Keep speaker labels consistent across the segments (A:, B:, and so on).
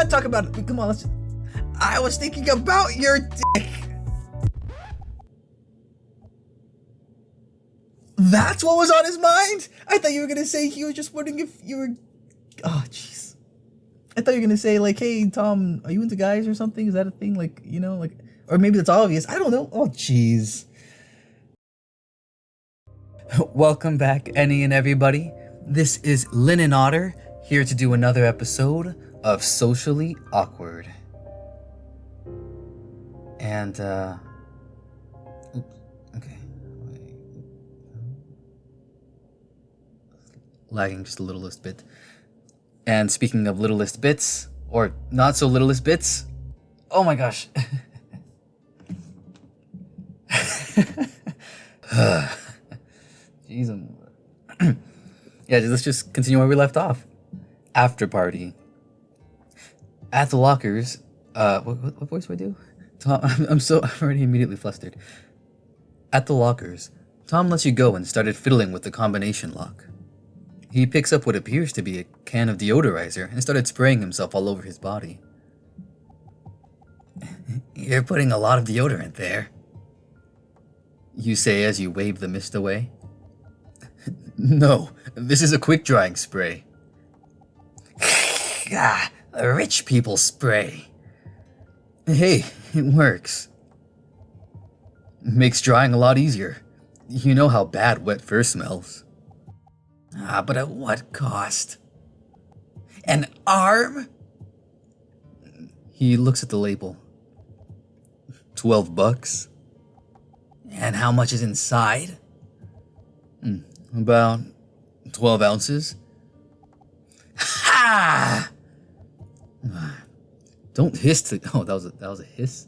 A: Talk about it. Come on, I was thinking about your dick. That's what was on his mind? I thought you were gonna say he was just wondering if you were... Oh, jeez. I thought you were gonna say, like, hey, Tom, are you into guys or something? Is that a thing? Like, you know, like... Or maybe that's obvious. I don't know. Oh, jeez. Welcome back, any and everybody. This is Linen Otter, here to do another episode of Socially Awkward. And, oops, okay. Lagging just a littlest bit. And speaking of littlest bits, or not so littlest bits, oh my gosh. Jeez, yeah, let's just continue where we left off. After party. At the lockers, what voice do I do? Tom, I'm already immediately flustered. At the lockers, Tom lets you go and started fiddling with the combination lock. He picks up what appears to be a can of deodorizer and started spraying himself all over his body. You're putting a lot of deodorant there, you say as you wave the mist away. No, this is a quick-drying spray. Ah, a rich people spray. Hey, it works. Makes drying a lot easier. You know how bad wet fur smells. But at what cost? An arm? He looks at the label. $12. And how much is inside? About 12 ounces. Ha! Don't hiss till... Oh, that was a hiss?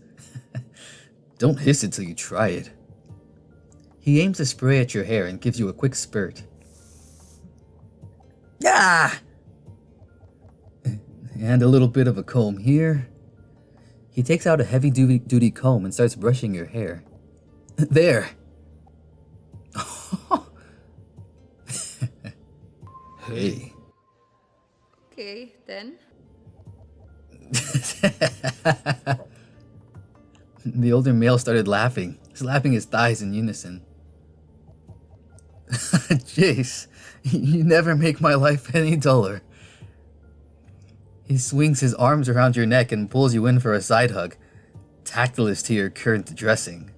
A: Don't hiss it till you try it. He aims a spray at your hair and gives you a quick spurt. Ah! And a little bit of a comb here. He takes out a heavy-duty comb and starts brushing your hair. There. Hey.
B: Okay, then.
A: The older male started laughing, slapping his thighs in unison. Jace, you never make my life any duller. He swings his arms around your neck and pulls you in for a side hug, tactless to your current dressing.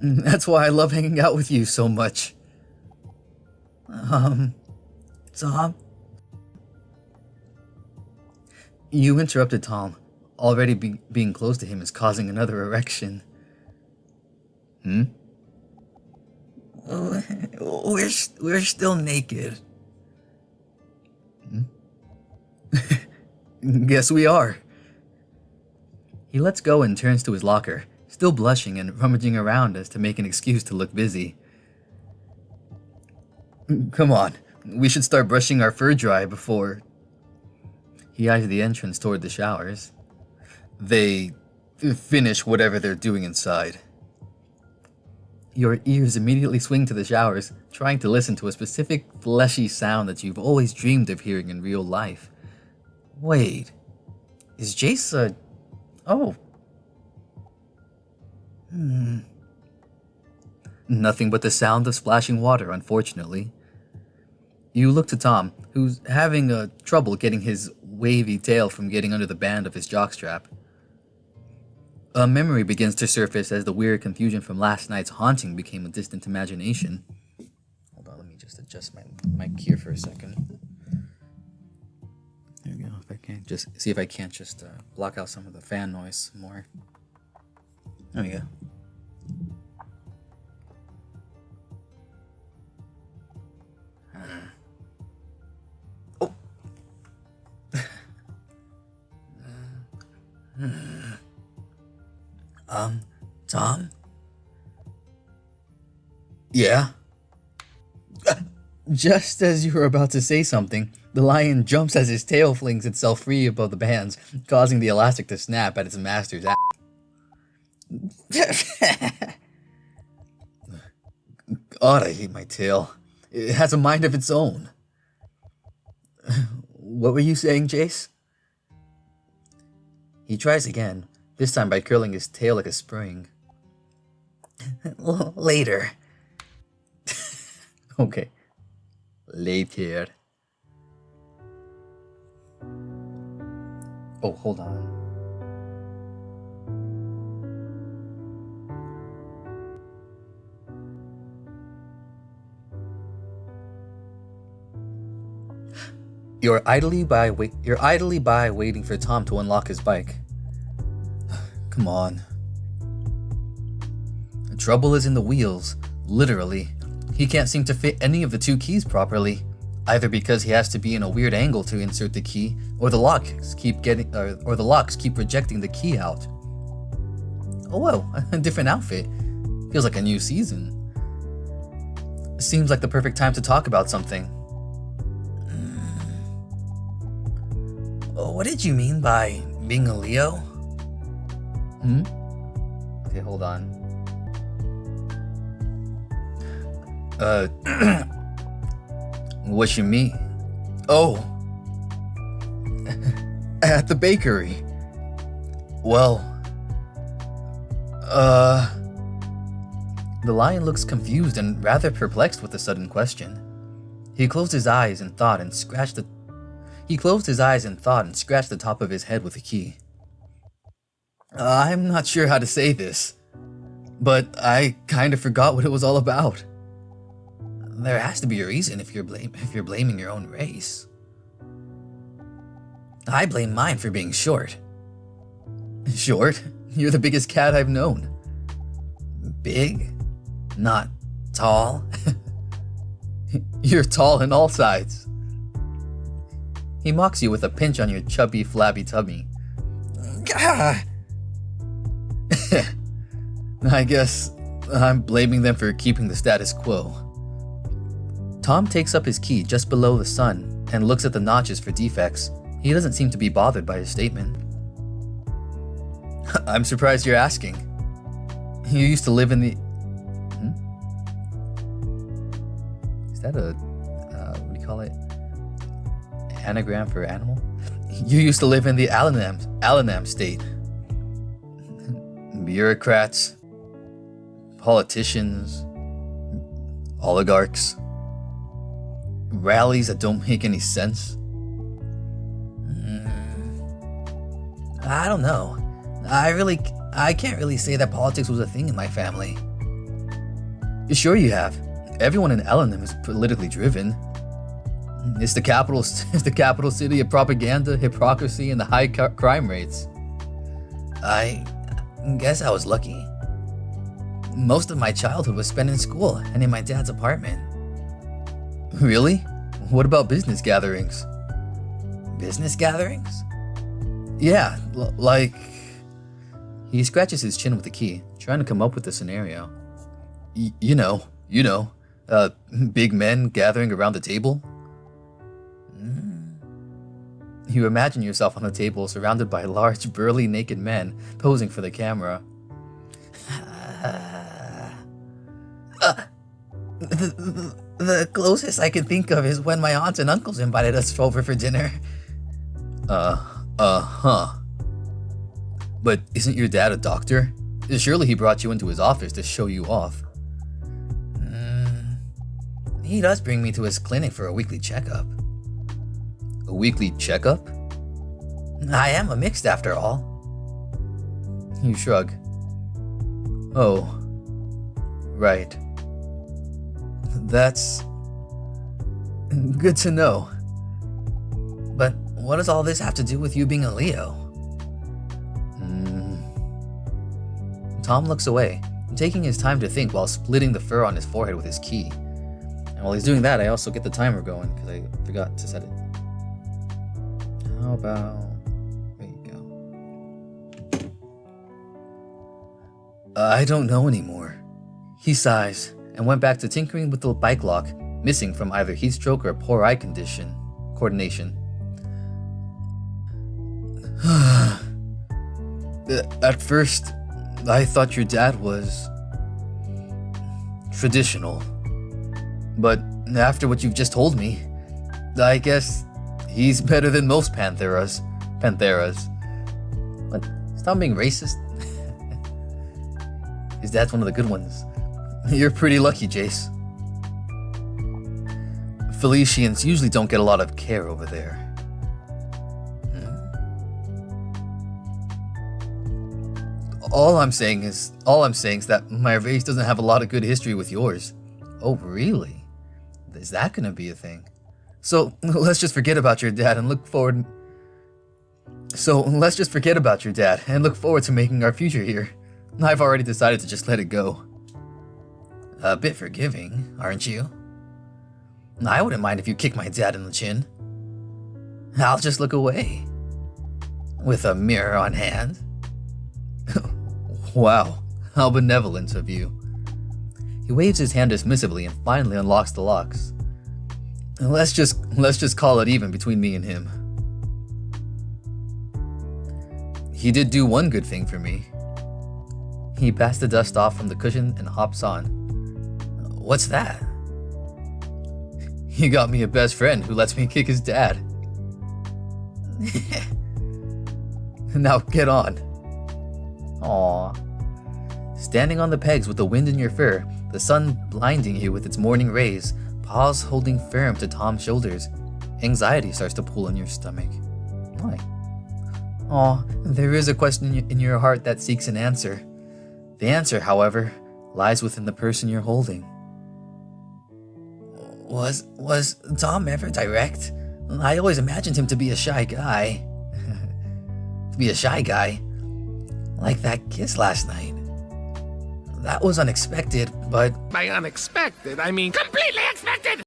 A: That's why I love hanging out with you so much. Tom? You interrupted Tom. Already being close to him is causing another erection. We're still naked. Guess we are. He lets go and turns to his locker, still blushing and rummaging around as to make an excuse to look busy. Come on, we should start brushing our fur dry before... He eyes the entrance toward the showers. They finish whatever they're doing inside. Your ears immediately swing to the showers, trying to listen to a specific fleshy sound that you've always dreamed of hearing in real life. Wait, is Jace a... Oh. Nothing but the sound of splashing water, unfortunately. You look to Tom, who's having trouble getting his wavy tail from getting under the band of his jockstrap. A memory begins to surface as the weird confusion from last night's haunting became a distant imagination. Hold on, let me just adjust my mic here for a second. There we go. If I can just see if I can't just block out some of the fan noise more. There we go. Tom? Yeah? Just as you were about to say something, the lion jumps as his tail flings itself free above the bands, causing the elastic to snap at its master's ass. God, I hate my tail. It has a mind of its own. What were you saying, Jace? He tries again, this time by curling his tail like a spring. Later. Okay. Later. Oh, hold on. You're idly by waiting for Tom to unlock his bike. Come on. The trouble is in the wheels, literally. He can't seem to fit any of the two keys properly, either because he has to be in a weird angle to insert the key, or the locks keep rejecting the key out. Oh whoa, a different outfit. Feels like a new season. Seems like the perfect time to talk about something. What did you mean by being a Leo? Okay, hold on. What you mean? Oh. At the bakery. Well. The lion looks confused and rather perplexed with the sudden question. He closed his eyes in thought and scratched the top of his head with a key. I'm not sure how to say this, but I kind of forgot what it was all about. There has to be a reason if you're blaming your own race. I blame mine for being short. Short? You're the biggest cat I've known. Big? Not tall? You're tall in all sides. He mocks you with a pinch on your chubby, flabby tummy. I guess I'm blaming them for keeping the status quo. Tom takes up his key just below the sun and looks at the notches for defects. He doesn't seem to be bothered by his statement. I'm surprised you're asking. You used to live in the... Is that a... what do you call it? Anagram for animal? You used to live in the Alanam state. Bureaucrats, politicians, oligarchs, rallies that don't make any sense. I don't know. I can't really say that politics was a thing in my family. Sure you have. Everyone in Alanam is politically driven. It's the capital city of propaganda, hypocrisy, and the high crime rates. I guess I was lucky. Most of my childhood was spent in school and in my dad's apartment. Really? What about business gatherings? Business gatherings? Yeah, like... He scratches his chin with the key, trying to come up with a scenario. You know, big men gathering around the table. You imagine yourself on a table surrounded by large, burly, naked men posing for the camera. The closest I can think of is when my aunts and uncles invited us over for dinner. But isn't your dad a doctor? Surely he brought you into his office to show you off. He does bring me to his clinic for a weekly checkup. A weekly checkup? I am a mixed after all. You shrug. Oh, right. That's good to know. But what does all this have to do with you being a Leo? Tom looks away, taking his time to think while splitting the fur on his forehead with his key. And while he's doing that, I also get the timer going because I forgot to set it. How about... There you go. I don't know anymore. He sighs and went back to tinkering with the bike lock, missing from either heat stroke or poor eye coordination. At first, I thought your dad was traditional. But after what you've just told me, I guess he's better than most Pantheras. What? Stop being racist. His dad's one of the good ones. You're pretty lucky, Jace. Felicians usually don't get a lot of care over there. All I'm saying is that my race doesn't have a lot of good history with yours. Oh, really? Is that gonna be a thing? So let's just forget about your dad and look forward. To making our future here. I've already decided to just let it go. A bit forgiving, aren't you? I wouldn't mind if you kicked my dad in the chin. I'll just look away. With a mirror on hand. Wow, how benevolent of you. He waves his hand dismissively and finally unlocks the locks. Let's just call it even between me and him. He did do one good thing for me. He passed the dust off from the cushion and hops on. What's that? He got me a best friend who lets me kick his dad. Now get on. Aww. Standing on the pegs with the wind in your fur, the sun blinding you with its morning rays, paws holding firm to Tom's shoulders, anxiety starts to pull in your stomach. Why? Aw, there is a question in your heart that seeks an answer. The answer, however, lies within the person you're holding. Was Tom ever direct? I always imagined him to be a shy guy. Like that kiss last night. That was unexpected, but...
C: By unexpected, I mean completely expected!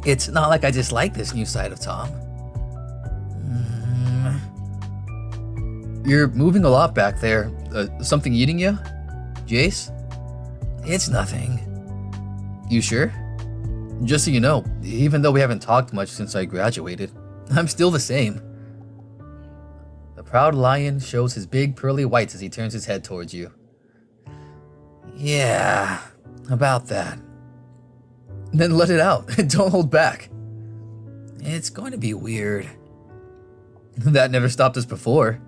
A: It's not like I dislike this new side of Tom. You're moving a lot back there. Something eating you? Jace? It's nothing. You sure? Just so you know, even though we haven't talked much since I graduated, I'm still the same. The proud lion shows his big pearly whites as he turns his head towards you. Yeah, about that. Then let it out. Don't hold back. It's going to be weird. That never stopped us before.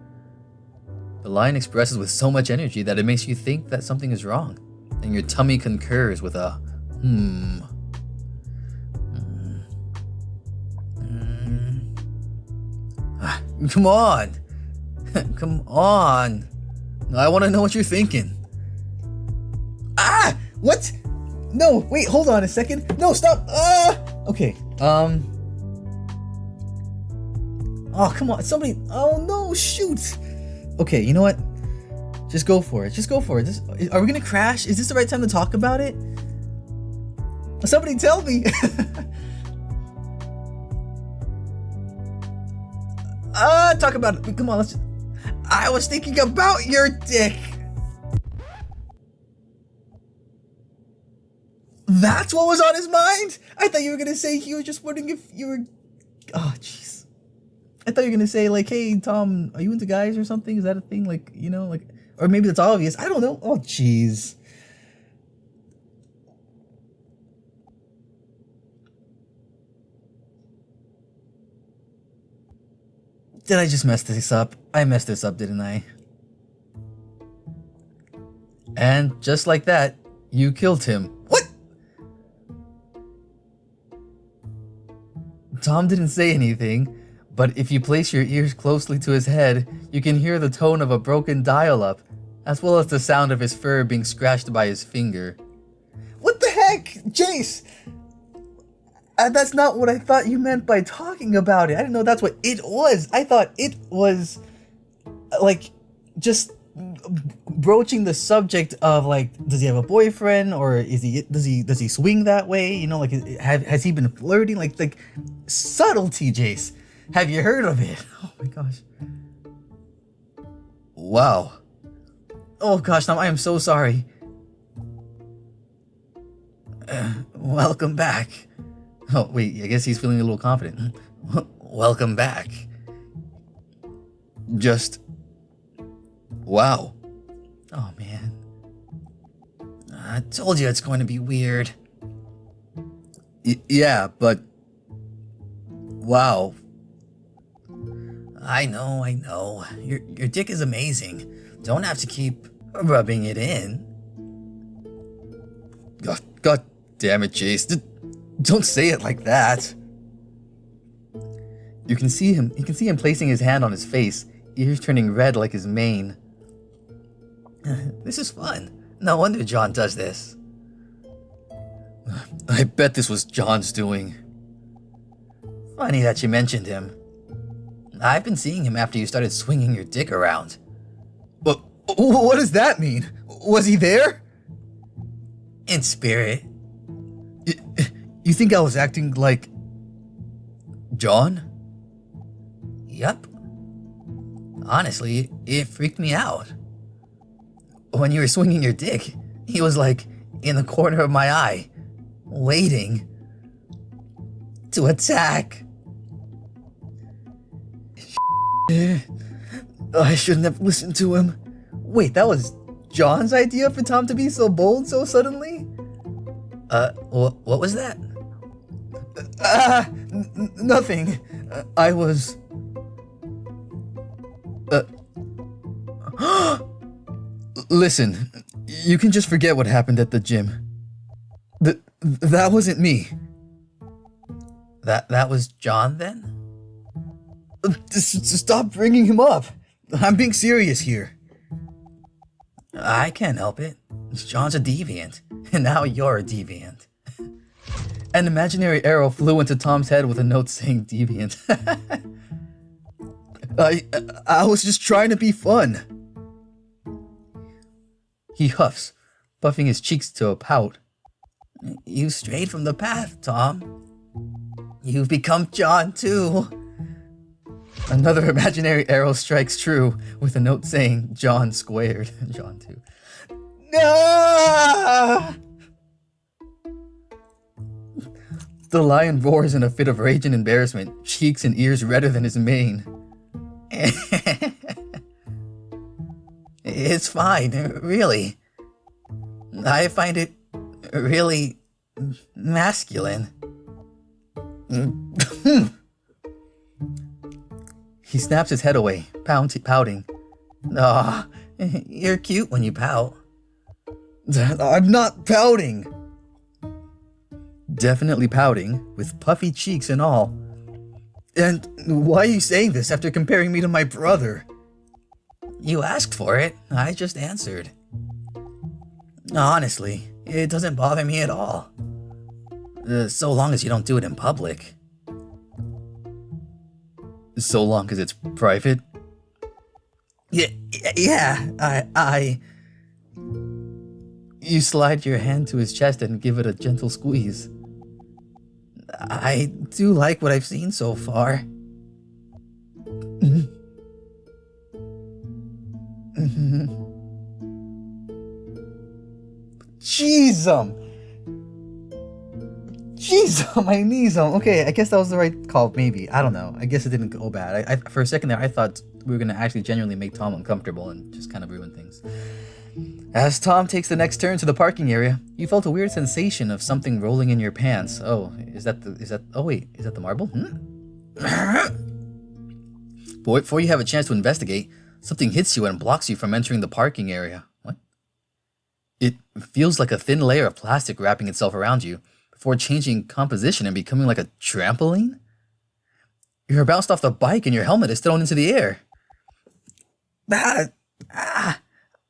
A: The lion expresses with so much energy that it makes you think that something is wrong, and your tummy concurs with a Come on. Come on. I want to know what you're thinking. Ah! What? No, wait, hold on a second. No, stop. Okay. Oh, come on. Somebody. Oh, no, shoot. Okay, you know what? Just go for it. Are we going to crash? Is this the right time to talk about it? Somebody tell me. Talk about it. Come on, let's just... I was thinking about your dick. That's what was on his mind? I thought you were gonna say he was just wondering if you were... Oh, jeez. I thought you were gonna say, like, hey, Tom, are you into guys or something? Is that a thing? Like, you know, like... Or maybe that's obvious. I don't know. Oh, jeez. Did I just mess this up? I messed this up, didn't I? And just like that, you killed him. What? Tom didn't say anything, but if you place your ears closely to his head, you can hear the tone of a broken dial-up, as well as the sound of his fur being scratched by his finger. What the heck? Jace! That's not what I thought you meant by talking about it. I didn't know that's what it was. I thought it was, like, just broaching the subject of, like, does he have a boyfriend, or does he swing that way? You know, like, has he been flirting? Like subtlety, Jace. Have you heard of it? Oh my gosh. Wow. Oh gosh, now I am so sorry. Welcome back. Oh, wait, I guess he's feeling a little confident. Welcome back. Just... Wow. Oh, man. I told you it's going to be weird. Yeah, but... Wow.
D: I know. Your dick is amazing. Don't have to keep rubbing it in.
A: God damn it, Jace. Don't say it like that. You can see him placing his hand on his face, ears turning red like his mane.
D: This is fun. No wonder John does this.
A: I bet this was John's doing.
D: Funny that you mentioned him. I've been seeing him after you started swinging your dick around.
A: But what does that mean? Was he there?
D: In spirit.
A: You think I was acting like John?
D: Yup. Honestly, it freaked me out. When you were swinging your dick, he was like in the corner of my eye, waiting to attack.
A: I shouldn't have listened to him. Wait, that was John's idea for Tom to be so bold so suddenly?
D: What was that?
A: Nothing. I was... Listen, you can just forget what happened at the gym. That wasn't me.
D: That was John then?
A: Stop bringing him up. I'm being serious here.
D: I can't help it. John's a deviant, and now you're a deviant.
A: An imaginary arrow flew into Tom's head with a note saying deviant. I was just trying to be fun. He huffs, puffing his cheeks to a pout.
D: You strayed from the path, Tom. You've become John too.
A: Another imaginary arrow strikes true with a note saying John squared. John too. Ah! The lion roars in a fit of rage and embarrassment, cheeks and ears redder than his mane.
D: It's fine, really. I find it really masculine.
A: He snaps his head away, pouting.
D: Aw, you're cute when you pout.
A: I'm not pouting. Definitely pouting, with puffy cheeks and all. And why are you saying this after comparing me to my brother?
D: You asked for it, I just answered. Honestly, it doesn't bother me at all. So long as you don't do it in public.
A: So long as it's private?
D: Yeah,
A: You slide your hand to his chest and give it a gentle squeeze.
D: I do like what I've seen so far.
A: Jeez, my knees. Okay, I guess that was the right call, maybe. I don't know. I guess it didn't go bad. I for a second there, I thought we were going to actually genuinely make Tom uncomfortable and just kind of ruin things. As Tom takes the next turn to the parking area, you felt a weird sensation of something rolling in your pants. Oh, is that the marble? Boy, before you have a chance to investigate, something hits you and blocks you from entering the parking area. What? It feels like a thin layer of plastic wrapping itself around you before changing composition and becoming like a trampoline? You're bounced off the bike and your helmet is thrown into the air.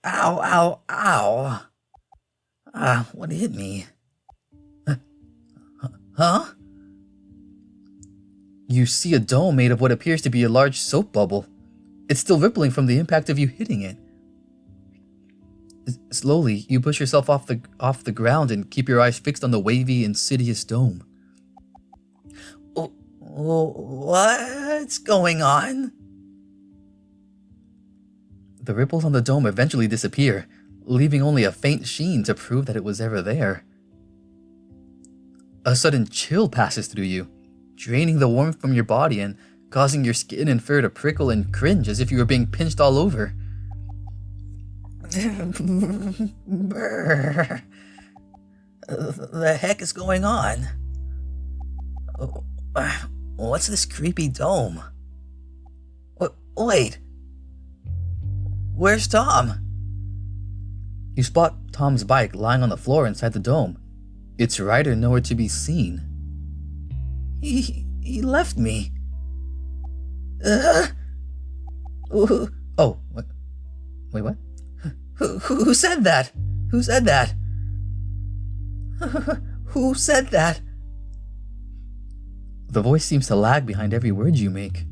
D: Ow. What hit me? Huh?
A: You see a dome made of what appears to be a large soap bubble. It's still rippling from the impact of you hitting it. Slowly, you push yourself off the ground and keep your eyes fixed on the wavy, insidious dome.
D: What's going on?
A: The ripples on the dome eventually disappear, leaving only a faint sheen to prove that it was ever there. A sudden chill passes through you, draining the warmth from your body and causing your skin and fur to prickle and cringe as if you were being pinched all over.
D: Brr. The heck is going on? What's this creepy dome? Wait. Where's Tom?
A: You spot Tom's bike lying on the floor inside the dome. Its rider nowhere to be seen.
D: He left me.
A: Oh, what? Wait, what?
D: Who said that? Who said that? Who said that?
A: The voice seems to lag behind every word you make.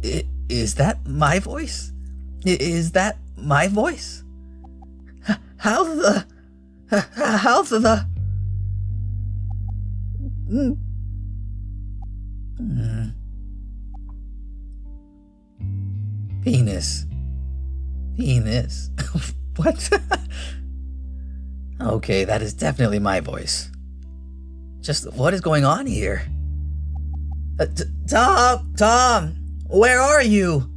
D: Is that my voice? Is that my voice? How the... Penis.
A: What?
D: Okay, that is definitely my voice. Just what is going on here? Tom, where are you?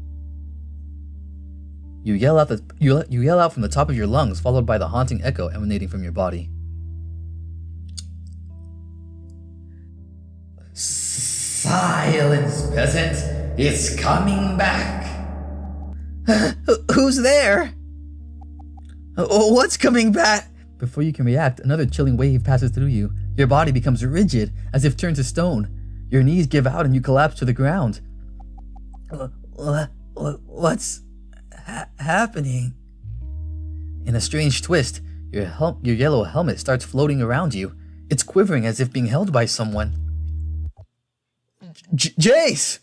A: You yell out from the top of your lungs, followed by the haunting echo emanating from your body.
D: Silence, peasant. It's coming back. Who's there? What's coming back?
A: Before you can react, another chilling wave passes through you. Your body becomes rigid, as if turned to stone. Your knees give out and you collapse to the ground.
D: What's happening?
A: In a strange twist, your yellow helmet starts floating around you. It's quivering as if being held by someone. Jace!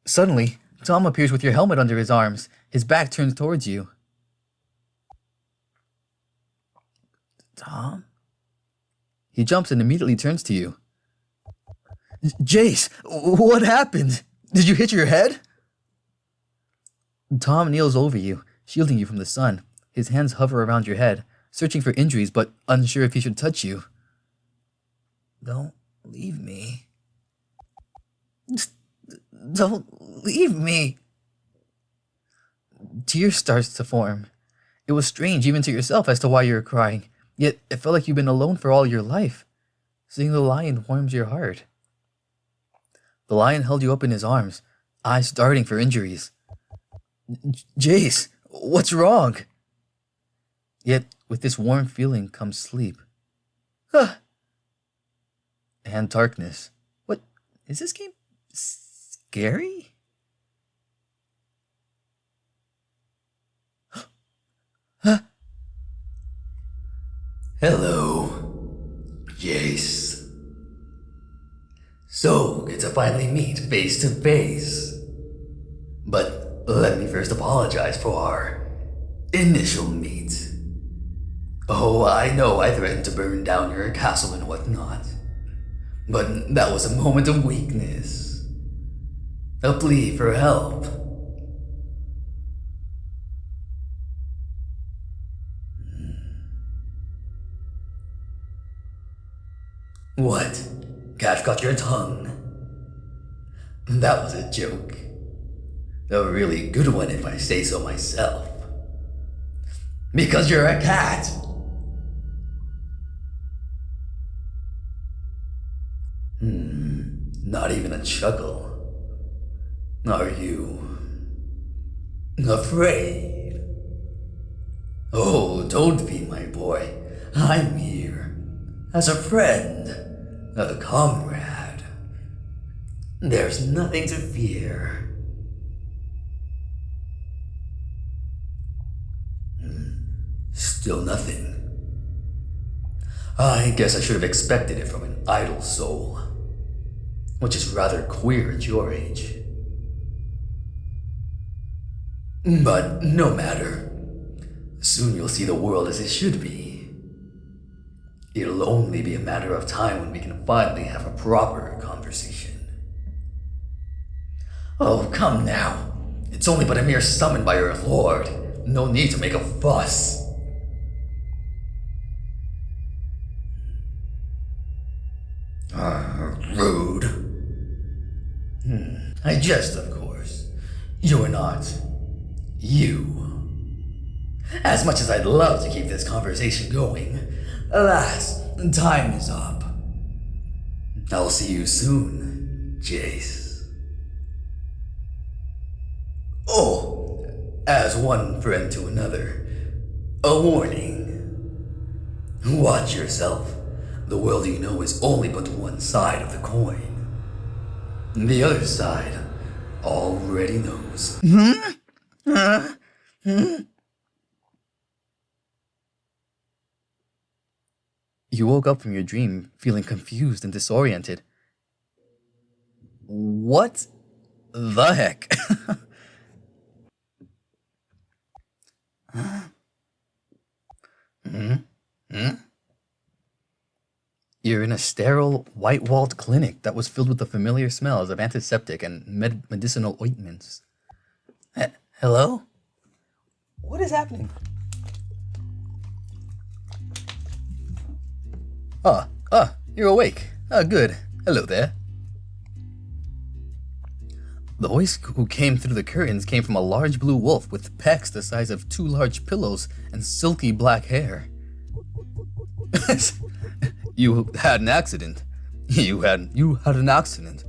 A: Suddenly, Tom appears with your helmet under his arms. His back turns towards you.
D: Tom?
A: He jumps and immediately turns to you. Jace, what happened? Did you hit your head? Tom kneels over you, shielding you from the sun. His hands hover around your head, searching for injuries but unsure if he should touch you.
D: Don't leave me. Don't leave me.
A: Tears starts to form. It was strange even to yourself as to why you were crying, yet it felt like you've been alone for all your life. Seeing the lion warms your heart. The lion held you up in his arms, eyes darting for injuries. Jace, what's wrong? Yet, with this warm feeling comes sleep. And darkness. What? Is this game scary?
D: Hello, Jace. So good to finally meet face to face. But let me first apologize for our initial meet. Oh, I know I threatened to burn down your castle and whatnot. But that was a moment of weakness. A plea for help. What? Cat got your tongue? That was a joke. A really good one if I say so myself. Because you're a cat. Not even a chuckle. Are you afraid? Oh, don't be, my boy. I'm here as a friend, a comrade. There's nothing to fear. Still nothing. I guess I should have expected it from an idle soul, which is rather queer at your age. But no matter. Soon you'll see the world as it should be. It'll only be a matter of time when we can finally have a proper conversation. Oh, come now. It's only but a mere summon by your lord. No need to make a fuss. Rude. I jest, of course. You're not you. As much as I'd love to keep this conversation going, alas, time is up. I'll see you soon, Jace. As one friend to another, a warning. Watch yourself. The world you know is only but one side of the coin. The other side already knows.
A: You woke up from your dream feeling confused and disoriented. What the heck? You're in a sterile, white-walled clinic that was filled with the familiar smells of antiseptic and medicinal ointments.
D: Hello?
A: What is happening? You're awake. Good. Hello there. The voice who came through the curtains came from a large blue wolf with pecs the size of 2 large pillows and silky black hair. You had an accident. You had an accident.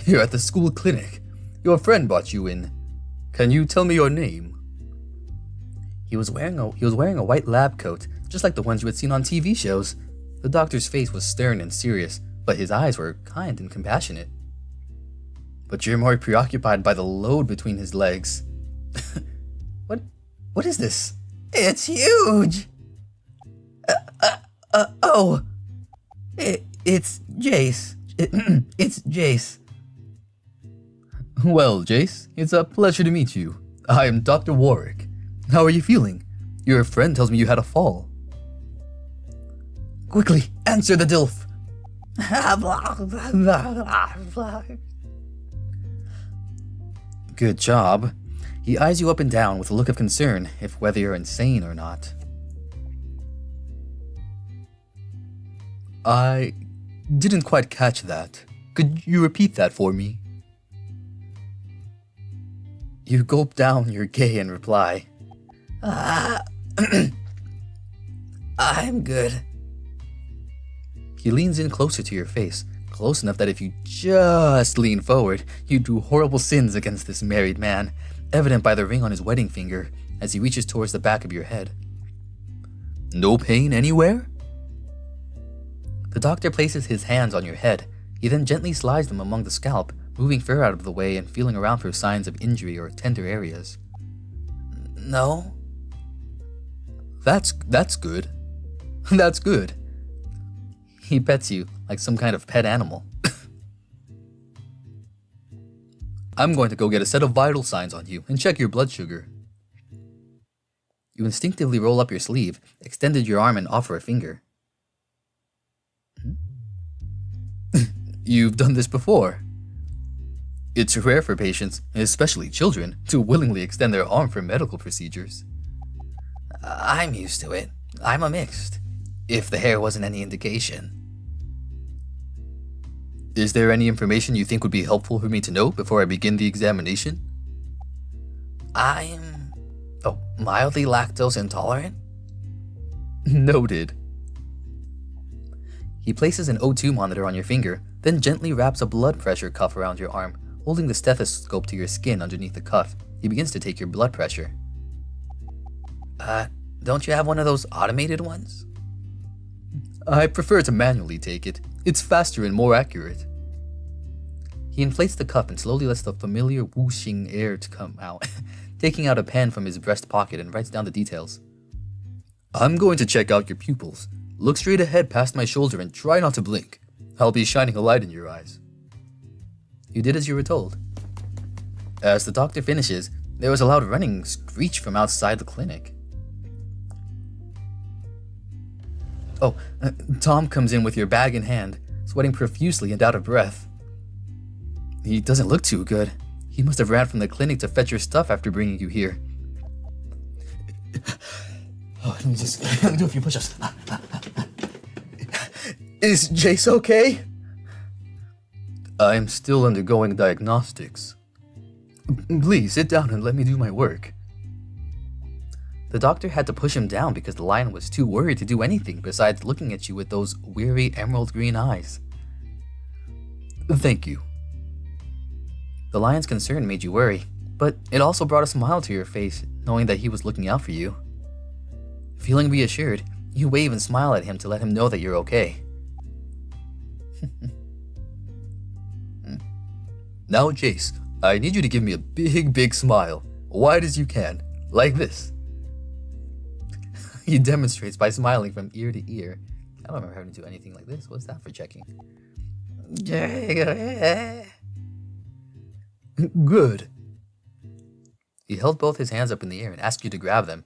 A: Here at the school clinic. Your friend brought you in. Can you tell me your name? He was wearing a white lab coat, just like the ones you had seen on TV shows. The doctor's face was stern and serious, but his eyes were kind and compassionate. But you're more preoccupied by the load between his legs. What is this?
D: It's huge! It's Jace. It's Jace.
A: Well, Jace, it's a pleasure to meet you. I am Dr. Warwick. How are you feeling? Your friend tells me you had a fall.
D: Quickly, answer the DILF.
A: Good job. He eyes you up and down with a look of concern, if whether you're insane or not. I didn't quite catch that. Could you repeat that for me? You gulp down your gay and reply.
D: I'm good.
A: He leans in closer to your face, close enough that if you just lean forward, you do horrible sins against this married man, evident by the ring on his wedding finger as he reaches towards the back of your head. No pain anywhere? The doctor places his hands on your head. He then gently slides them among the scalp, moving fur out of the way and feeling around for signs of injury or tender areas.
D: No?
A: That's good. That's good. He pets you like some kind of pet animal. I'm going to go get a set of vital signs on you and check your blood sugar. You instinctively roll up your sleeve, extended your arm and offer a finger. You've done this before. It's rare for patients, especially children, to willingly extend their arm for medical procedures.
D: I'm used to it. I'm a mixed. If the hair wasn't any indication.
A: Is there any information you think would be helpful for me to know before I begin the examination?
D: I'm mildly lactose intolerant.
A: Noted. He places an O2 monitor on your finger, then gently wraps a blood pressure cuff around your arm, holding the stethoscope to your skin underneath the cuff. He begins to take your blood pressure.
D: Don't you have one of those automated ones?
A: I prefer to manually take it. It's faster and more accurate. He inflates the cuff and slowly lets the familiar whooshing air to come out, taking out a pen from his breast pocket and writes down the details. I'm going to check out your pupils. Look straight ahead past my shoulder and try not to blink. I'll be shining a light in your eyes. You did as you were told. As the doctor finishes, there was a loud running screech from outside the clinic. Tom comes in with your bag in hand, sweating profusely and out of breath. He doesn't look too good. He must have ran from the clinic to fetch your stuff after bringing you here. Let me do a few push-ups. Is Jace okay? I'm still undergoing diagnostics. Please sit down and let me do my work. The doctor had to push him down because the lion was too worried to do anything besides looking at you with those weary emerald green eyes. Thank you. The lion's concern made you worry, but it also brought a smile to your face knowing that he was looking out for you. Feeling reassured, you wave and smile at him to let him know that you're okay. Now, Jace, I need you to give me a big smile, wide as you can, like this. He demonstrates by smiling from ear to ear. I don't remember having to do anything like this. What's that for checking? Good. He held both his hands up in the air and asked you to grab them.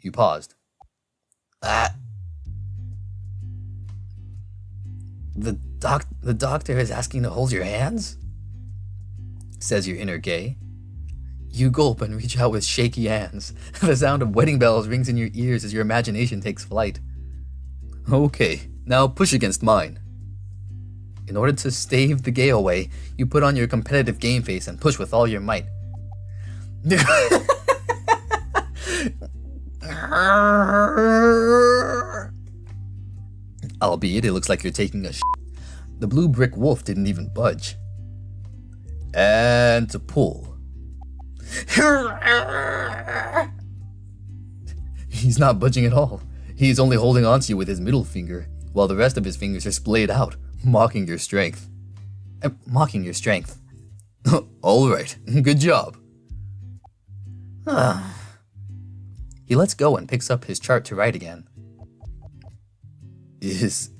A: You paused. The doctor is asking to hold your hands? Says your inner gay. You gulp and reach out with shaky hands. The sound of wedding bells rings in your ears as your imagination takes flight. Okay, now push against mine. In order to stave the gay away, you put on your competitive game face and push with all your might. Albeit it looks like you're taking a shit. The blue brick wolf didn't even budge. And to pull. He's not budging at all. He's only holding on to you with his middle finger, while the rest of his fingers are splayed out, mocking your strength. All right, good job. He lets go and picks up his chart to write again. Is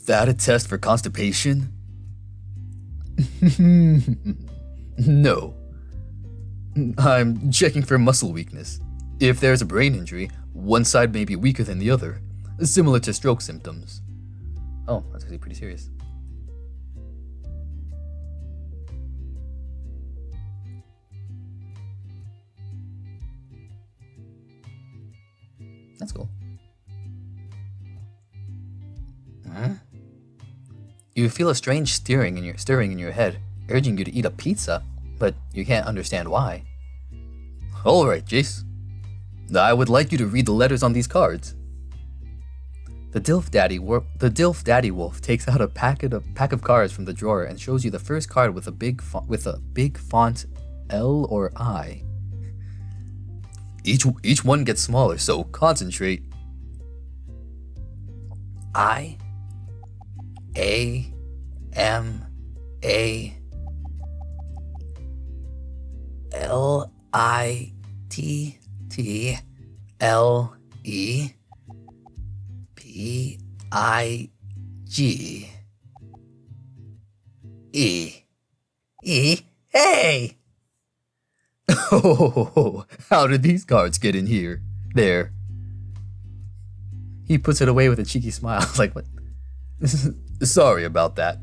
A: that a test for constipation? No. I'm checking for muscle weakness. If there's a brain injury, one side may be weaker than the other, similar to stroke symptoms. Oh, that's actually pretty serious. That's cool. You feel a strange stirring in your head, urging you to eat a pizza, but you can't understand why. All right, Jace. I would like you to read the letters on these cards. The Dilf Daddy Wolf takes out a pack of cards from the drawer and shows you the first card with a big font L or I. Each one gets smaller, so concentrate. I A M A L I T T L E P I G E E. Hey! Oh, how did these cards get in here? There. He puts it away with a cheeky smile, like, what? Sorry about that.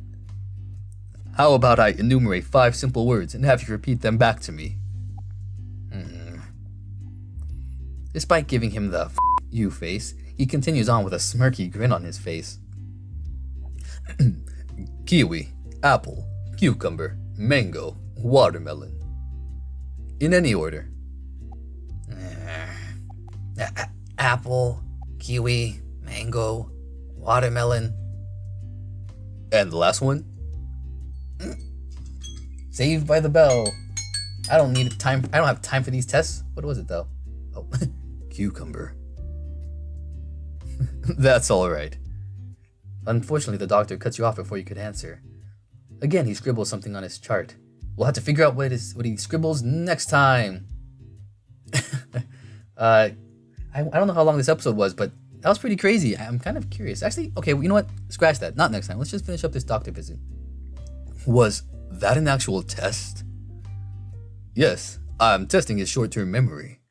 A: How about I enumerate 5 simple words and have you repeat them back to me? Despite giving him the "F you" face, he continues on with a smirky grin on his face. Kiwi, apple, cucumber, mango, watermelon. In any order. Apple, kiwi, mango, watermelon. And the last one? Saved by the Bell. I don't have time for these tests. What was it though? Oh, cucumber. That's all right. Unfortunately, the doctor cuts you off before you could answer. Again, he scribbles something on his chart. We'll have to figure out what he scribbles next time. I don't know how long this episode was, but that was pretty crazy. I'm kind of curious. Actually, okay, you know what? Scratch that. Not next time. Let's just finish up this doctor visit. Was that an actual test? Yes, I'm testing his short-term memory.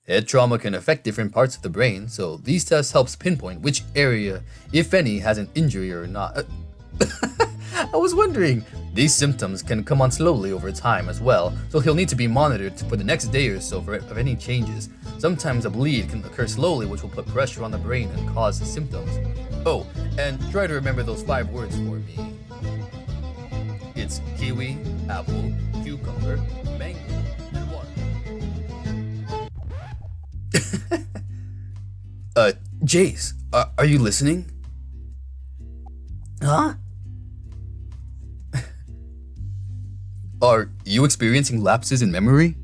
A: Head trauma can affect different parts of the brain, so these tests helps pinpoint which area, if any, has an injury or not. I was wondering, these symptoms can come on slowly over time as well, so he'll need to be monitored for the next day or so for any changes. Sometimes a bleed can occur slowly, which will put pressure on the brain and cause symptoms. Oh, and try to remember those 5 words for me. It's kiwi, apple, cucumber, mango, and water. Jace, are you listening?
D: Huh?
A: Are you experiencing lapses in memory?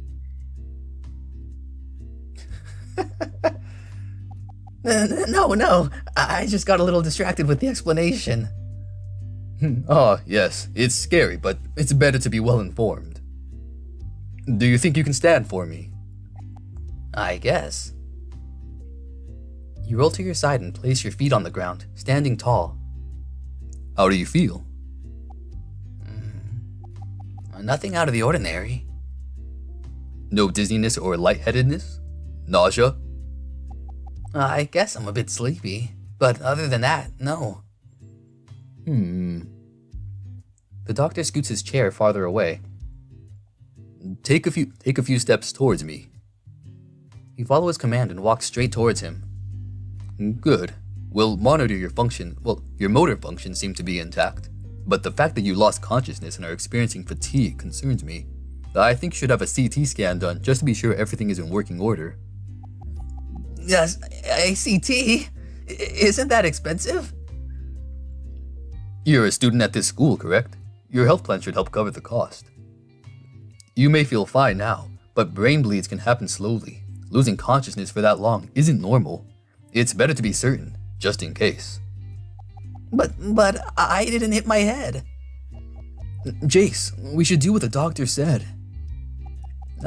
D: No. I just got a little distracted with the explanation.
A: Oh, yes, it's scary, but it's better to be well informed. Do you think you can stand for me?
D: I guess. You roll to your side and place your feet on the ground, standing tall.
A: How do you feel?
D: Nothing out of the ordinary.
A: No dizziness or lightheadedness? Nausea?
D: I guess I'm a bit sleepy, but other than that, no.
A: The
D: doctor scoots his chair farther away.
A: Take a few steps towards me.
D: You follow his command and walk straight towards him.
A: Good. We'll monitor your function. Well, your motor function seemed to be intact, but the fact that you lost consciousness and are experiencing fatigue concerns me. I think you should have a CT scan done just to be sure everything is in working order.
D: Yes, a CT? Isn't that expensive?
A: You're a student at this school, correct? Your health plan should help cover the cost. You may feel fine now, but brain bleeds can happen slowly. Losing consciousness for that long isn't normal. It's better to be certain, just in case.
D: But I didn't hit my head.
A: Jace, we should do what the doctor said.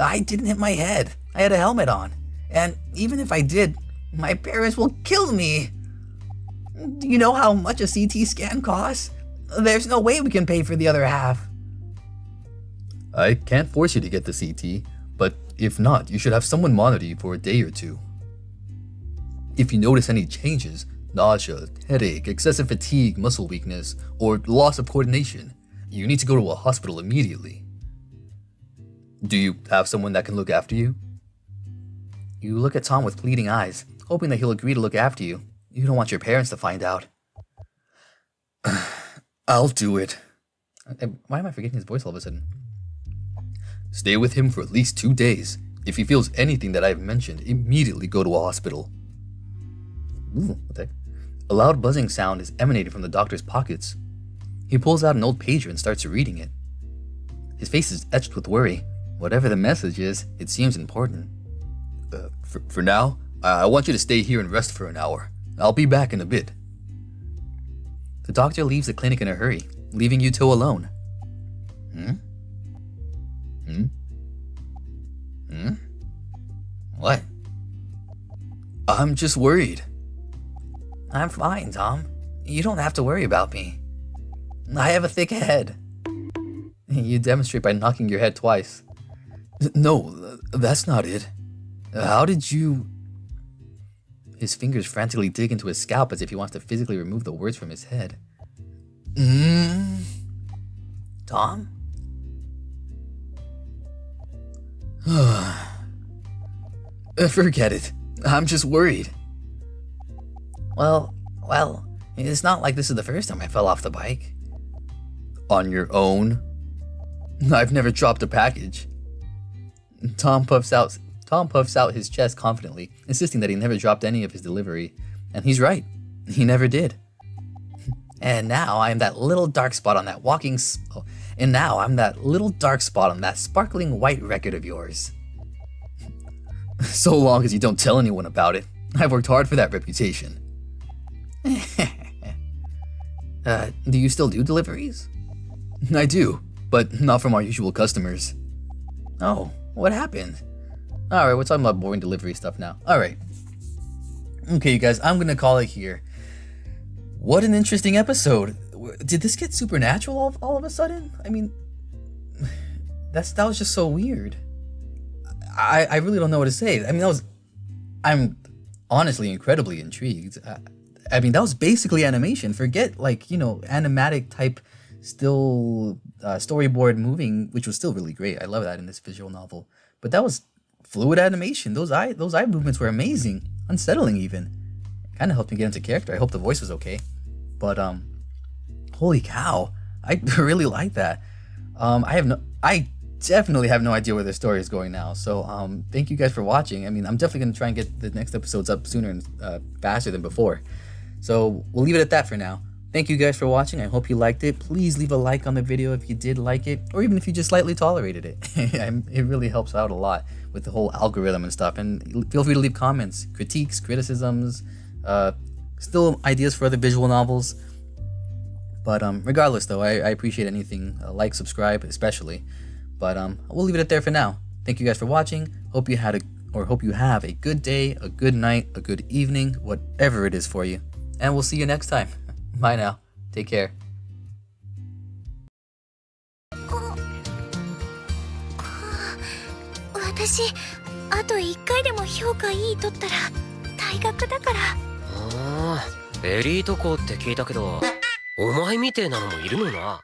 D: I didn't hit my head. I had a helmet on. And even if I did, my parents will kill me. Do you know how much a CT scan costs? There's no way we can pay for the other half.
A: I can't force you to get the CT, but if not, you should have someone monitor you for a day or two. If you notice any changes, nausea, headache, excessive fatigue, muscle weakness, or loss of coordination, you need to go to a hospital immediately. Do you have someone that can look after you?
D: You look at Tom with pleading eyes, hoping that he'll agree to look after you. You don't want your parents to find out.
A: I'll do it.
D: Why am I forgetting his voice all of a sudden?
A: Stay with him for at least 2 days. If he feels anything that I've mentioned, immediately go to a hospital.
D: Ooh, what the heck? A loud buzzing sound is emanating from the doctor's pockets. He pulls out an old pager and starts reading it. His face is etched with worry. Whatever the message is, it seems important.
A: For now, I want you to stay here and rest for an hour. I'll be back in a bit.
D: The doctor leaves the clinic in a hurry, leaving you two alone. What?
A: I'm just worried.
D: I'm fine, Tom. You don't have to worry about me. I have a thick head. You demonstrate by knocking your head twice.
A: No, that's not it. How did you...
D: His fingers frantically dig into his scalp as if he wants to physically remove the words from his head. Tom?
A: Forget it. I'm just worried.
D: Well, it's not like this is the first time I fell off the bike.
A: On your own? I've never dropped a package.
D: Tom puffs out his chest confidently, insisting that he never dropped any of his delivery. And he's right. He never did. And now I'm that little dark spot on that sparkling white record of yours.
A: So long as you don't tell anyone about it. I've worked hard for that reputation.
D: Do you still do deliveries?
A: I do, but not from our usual customers.
D: Oh, what happened? Alright, we're talking about boring delivery stuff now. Alright. Okay, you guys, I'm gonna call it here. What an interesting episode. Did this get supernatural all of a sudden? I mean, that was just so weird. I really don't know what to say. I mean, I'm honestly incredibly intrigued. I mean, that was basically animation. Forget, animatic type still storyboard moving, which was still really great. I love that in this visual novel. But that was fluid animation. Those eye movements were amazing. Unsettling even. It kind of helped me get into character. I hope the voice was okay. But holy cow. I really like that. I definitely have no idea where the story is going now. So thank you guys for watching. I mean, I'm definitely going to try and get the next episodes up sooner and faster than before. So we'll leave it at that for now.
A: Thank you guys for watching. I hope you liked it. Please leave a like on the video if you did like it, or even if you just slightly tolerated it. It really helps out a lot with the whole algorithm and stuff. And feel free to leave comments, critiques, criticisms, still ideas for other visual novels. But regardless, though, I appreciate anything. Like, subscribe, especially. But we'll leave it at there for now. Thank you guys for watching. Hope you have a good day, a good night, a good evening, whatever it is for you. And we'll see you next time. Bye now. Take care.
E: 私あと1回でも評価いい取ったら退学だから。
F: エリート校って聞いたけど、お前みてえなのもいるのな。